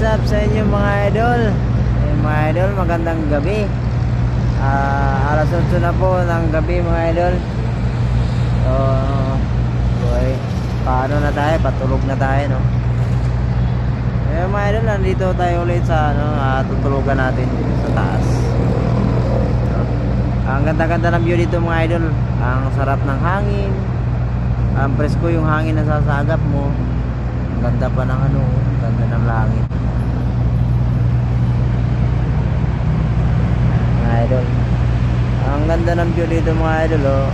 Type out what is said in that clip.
up sa inyo mga idol? Mga idol, magandang gabi. Alas 8 na po ng gabi mga idol. So, boy, paano na tayo? Patulog na tayo, no? Mga idol, nandito tayo ulit sa tutulugan natin sa taas. So, ang ganda-ganda ng view dito mga idol. Ang sarap ng hangin. Ang presko yung hangin na sasagap mo. Ang ganda pa ng ganda ng langit. Mga idol, ang ganda ng view dito mga idol, oh.